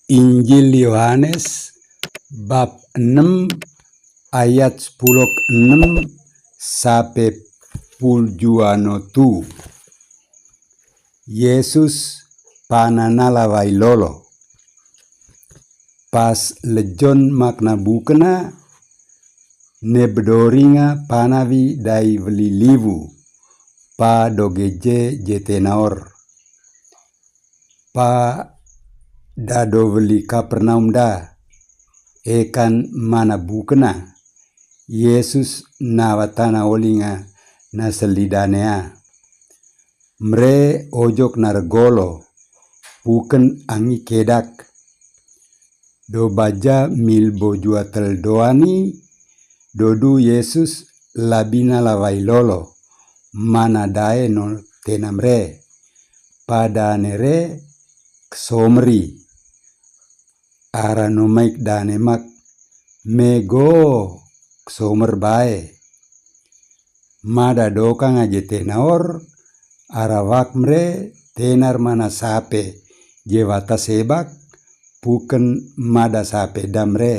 Injil Yohanes bab 6 ayat 10:6 sampai 7. Yesus pananala wailolo. Pas lejon makna bukena ne bedoringa panavi dai velilivu pa dogeje jetenaor pa dado veli Kapernaum da ekan mana bukena Yesus nawatana olinga na selidanea mre ojok nargolo buken angi kedak do baja milbo jua teldoani dodu Yesus labina lawailolo mana dae no tenamre pada nere ksomri ara no maik dane mak mego ksomer bae mada dokang aje tenaor arawak mre tenar mana sape jewata sebak buken mada sape damre